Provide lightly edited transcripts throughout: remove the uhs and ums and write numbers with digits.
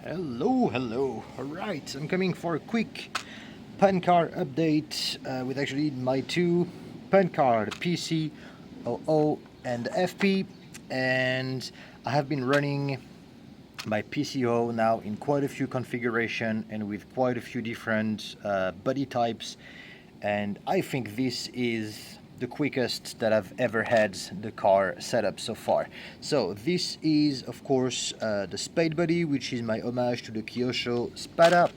Hello. Alright, I'm coming for a quick pancar update with actually my two pancar, the PC-00 and the FP, and I have been running my PC-00 now in quite a few configuration and with quite a few different body types, and I think this is the quickest that I've ever had the car set up so far. So this is of course the Spade Body, which is my homage to the Kyosho Spada.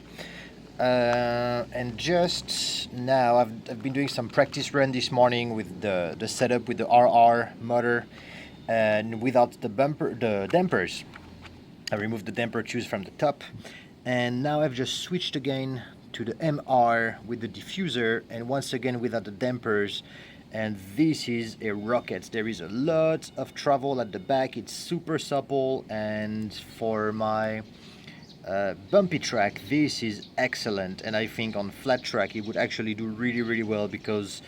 And just now I've been doing some practice run this morning with the setup with the RR motor and without the dampers. I removed the damper tubes from the top, and now I've just switched again to the MR with the diffuser, and once again without the dampers, and this is a rocket. There is a lot of travel at the back, it's super supple, and for my bumpy track this is excellent, and I think on flat track it would actually do really well because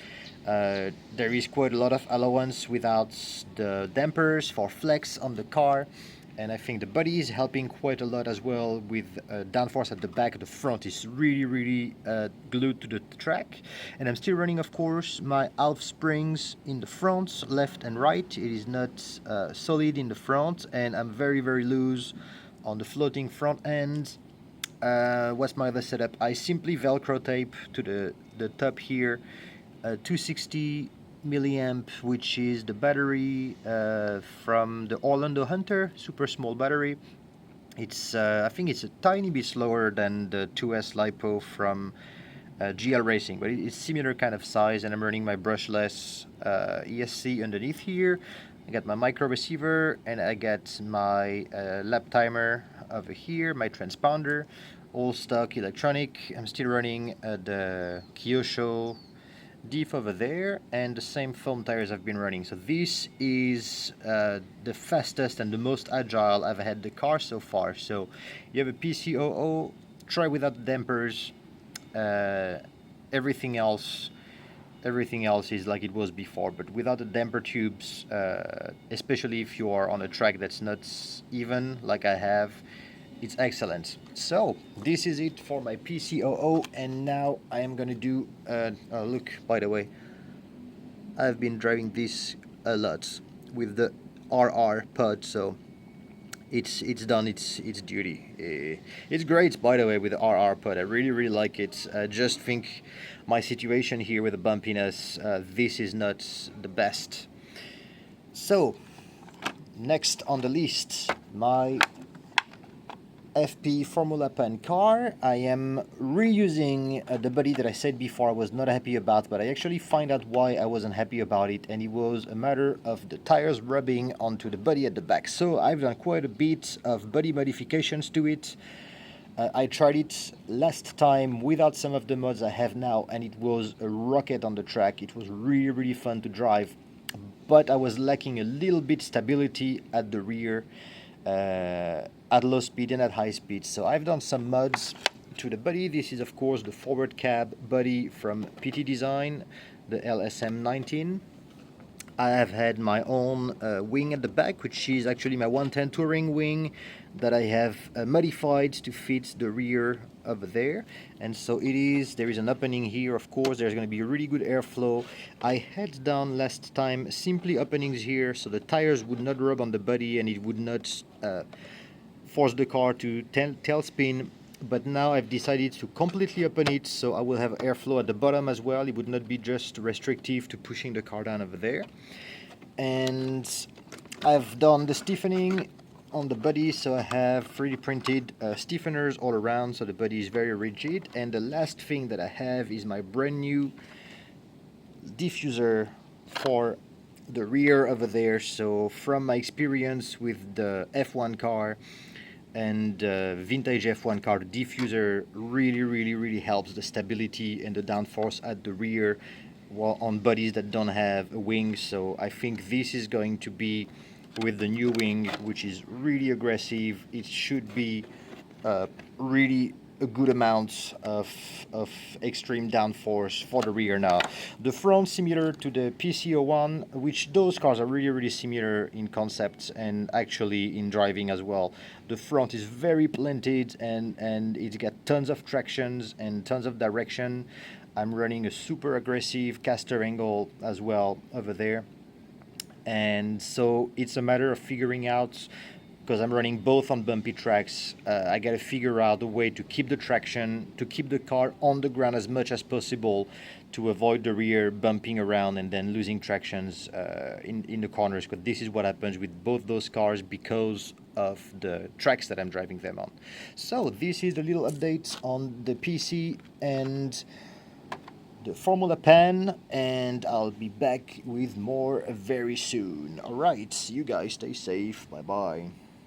there is quite a lot of allowance without the dampers for flex on the car. And I think the body is helping quite a lot as well with downforce at the back. The front is really glued to the track. And I'm still running, of course, my half springs in the front, left and right. It is not solid in the front, and I'm very loose on the floating front end. What's my other setup? I simply Velcro tape to the top here 260 milliamp, which is the battery from the Orlando Hunter, super small battery. It's I think it's a tiny bit slower than the 2S LiPo from GL Racing, but it's similar kind of size, and I'm running my brushless ESC underneath here. I got my micro receiver, and I got my lap timer over here, my transponder, all stock electronic. I'm still running the Kyosho diff over there, and the same foam tires I've been running. So this is the fastest and the most agile I've had the car so far. So you have a PC-00, try without dampers. Everything else is like it was before, but without the damper tubes, especially if you are on a track that's not even like I have, it's excellent. So this is it for my PC-00, and now I am gonna do look, by the way, I've been driving this a lot with the RR pod, so it's done its duty. It's great, by the way, with the RR pod. I really like it. I just think my situation here with the bumpiness, this is not the best. So next on the list, my FP Formula Pan car. I am reusing the body that I said before I was not happy about, but I actually find out why I wasn't happy about it, and it was a matter of the tires rubbing onto the body at the back. So I've done quite a bit of body modifications to it. I tried it last time without some of the mods I have now, and it was a rocket on the track. It was really fun to drive, but I was lacking a little bit stability at the rear, at low speed and at high speed. So I've done some mods to the body. This is of course the forward cab body from PT Design, the LSM19. I have had my own wing at the back, which is actually my 110 touring wing that I have modified to fit the rear over there. And so there is an opening here, of course. There's going to be really good airflow. I had done last time simply openings here so the tires would not rub on the body and it would not force the car to tailspin, but now I've decided to completely open it, so I will have airflow at the bottom as well. It would not be just restrictive to pushing the car down over there. And I've done the stiffening on the body, so I have 3D printed stiffeners all around, so the body is very rigid. And the last thing that I have is my brand new diffuser for the rear over there. So from my experience with the F1 car and vintage F1 car, the diffuser really helps the stability and the downforce at the rear on bodies that don't have a wing. So I think this is going to be, with the new wing, which is really aggressive, it should be really a good amount of extreme downforce for the rear now. The front similar to the PC-01, which those cars are really similar in concept and actually in driving as well. The front is very planted and it's got tons of tractions and tons of direction. I'm running a super aggressive caster angle as well over there. And so it's a matter of figuring out, because I'm running both on bumpy tracks, I gotta figure out a way to keep the traction, to keep the car on the ground as much as possible, to avoid the rear bumping around and then losing tractions in the corners, because this is what happens with both those cars because of the tracks that I'm driving them on. So this is a little update on the PC and the Formula Pan, and I'll be back with more very soon. Alright, you guys stay safe. Bye bye.